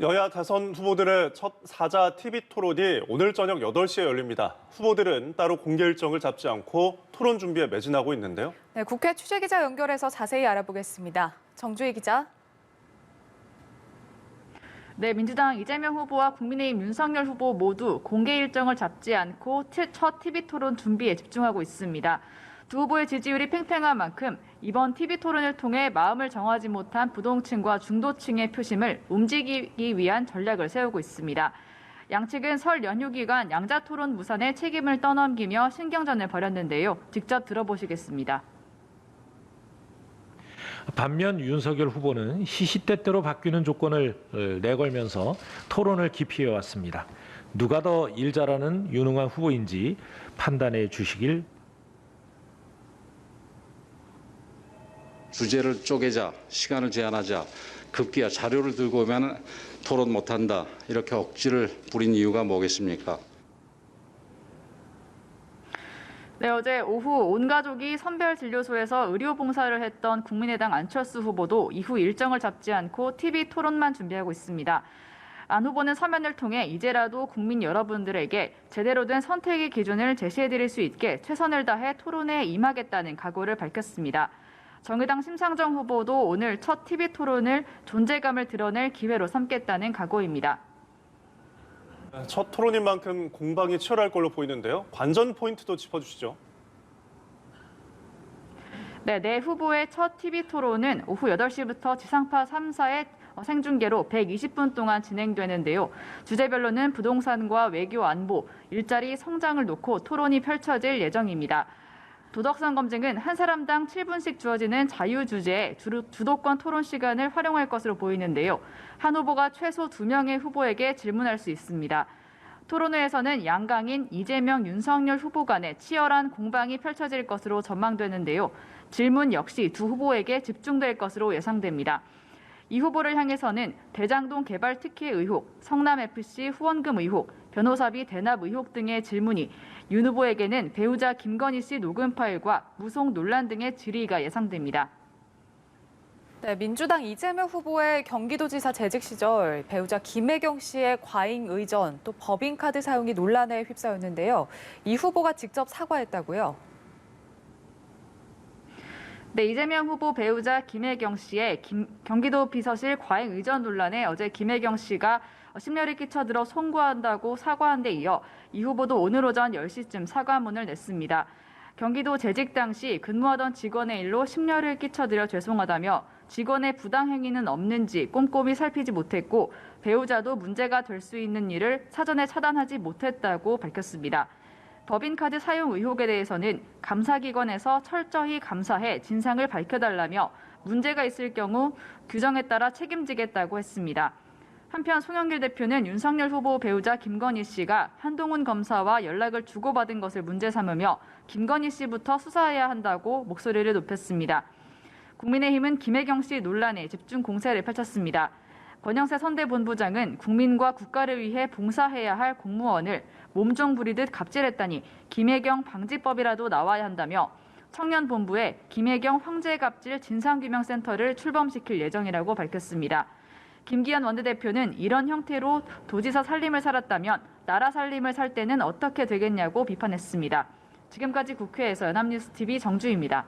여야 대선 후보들의 첫 사자 TV 토론이 오늘 저녁 8시에 열립니다. 후보들은 따로 공개 일정을 잡지 않고 토론 준비에 매진하고 있는데요. 네, 국회 취재기자 연결해서 자세히 알아보겠습니다. 정주희 기자. 네, 민주당 이재명 후보와 국민의힘 윤석열 후보 모두 공개 일정을 잡지 않고 첫 TV 토론 준비에 집중하고 있습니다. 두 후보의 지지율이 팽팽한 만큼 이번 TV 토론을 통해 마음을 정하지 못한 부동층과 중도층의 표심을 움직이기 위한 전략을 세우고 있습니다. 양측은 설 연휴 기간 양자 토론 무산에 책임을 떠넘기며 신경전을 벌였는데요. 직접 들어보시겠습니다. 반면 윤석열 후보는 시시때때로 바뀌는 조건을 내걸면서 토론을 기피해왔습니다. 누가 더 일 잘하는 유능한 후보인지 판단해 주시길. 주제를 쪼개자, 시간을 제한하자, 급기야 자료를 들고 오면 토론 못한다, 이렇게 억지를 부린 이유가 뭐겠습니까? 네, 어제 오후 온 가족이 선별진료소에서 의료봉사를 했던 국민의당 안철수 후보도 이후 일정을 잡지 않고 TV 토론만 준비하고 있습니다. 안 후보는 서면을 통해 이제라도 국민 여러분들에게 제대로 된 선택의 기준을 제시해드릴 수 있게 최선을 다해 토론에 임하겠다는 각오를 밝혔습니다. 정의당 심상정 후보도 오늘 첫 TV 토론을 존재감을 드러낼 기회로 삼겠다는 각오입니다. 첫 토론인 만큼 공방이 치열할 걸로 보이는데요. 관전 포인트도 짚어주시죠. 네 후보의 첫 TV 토론은 오후 8시부터 지상파 3사의 생중계로 120분 동안 진행되는데요. 주제별로는 부동산과 외교 안보, 일자리 성장을 놓고 토론이 펼쳐질 예정입니다. 도덕성 검증은 한 사람당 7분씩 주어지는 자유 주제에 주도권 토론 시간을 활용할 것으로 보이는데요. 한 후보가 최소 2명의 후보에게 질문할 수 있습니다. 토론회에서는 양강인 이재명, 윤석열 후보 간의 치열한 공방이 펼쳐질 것으로 전망되는데요. 질문 역시 두 후보에게 집중될 것으로 예상됩니다. 이 후보를 향해서는 대장동 개발 특혜 의혹, 성남FC 후원금 의혹, 변호사비 대납 의혹 등의 질문이, 윤 후보에게는 배우자 김건희 씨 녹음 파일과 무속 논란 등의 질의가 예상됩니다. 네, 민주당 이재명 후보의 경기도지사 재직 시절 배우자 김혜경 씨의 과잉 의전, 또 법인카드 사용이 논란에 휩싸였는데요. 이 후보가 직접 사과했다고요? 네, 이재명 후보 배우자 김혜경 씨의 경기도 비서실 과잉 의전 논란에 어제 김혜경 씨가 심려를 끼쳐들어 송구한다고 사과한 데 이어 이 후보도 오늘 오전 10시쯤 사과문을 냈습니다. 경기도 재직 당시 근무하던 직원의 일로 심려를 끼쳐드려 죄송하다며 직원의 부당 행위는 없는지 꼼꼼히 살피지 못했고 배우자도 문제가 될 수 있는 일을 사전에 차단하지 못했다고 밝혔습니다. 법인카드 사용 의혹에 대해서는 감사기관에서 철저히 감사해 진상을 밝혀달라며 문제가 있을 경우 규정에 따라 책임지겠다고 했습니다. 한편 송영길 대표는 윤석열 후보 배우자 김건희 씨가 한동훈 검사와 연락을 주고받은 것을 문제 삼으며 김건희 씨부터 수사해야 한다고 목소리를 높였습니다. 국민의힘은 김혜경 씨 논란에 집중 공세를 펼쳤습니다. 권영세 선대본부장은 국민과 국가를 위해 봉사해야 할 공무원을 몸종 부리듯 갑질했다니 김혜경 방지법이라도 나와야 한다며 청년본부에 김혜경 황제갑질 진상규명센터를 출범시킬 예정이라고 밝혔습니다. 김기현 원내대표는 이런 형태로 도지사 살림을 살았다면 나라 살림을 살 때는 어떻게 되겠냐고 비판했습니다. 지금까지 국회에서 연합뉴스TV 정주희입니다.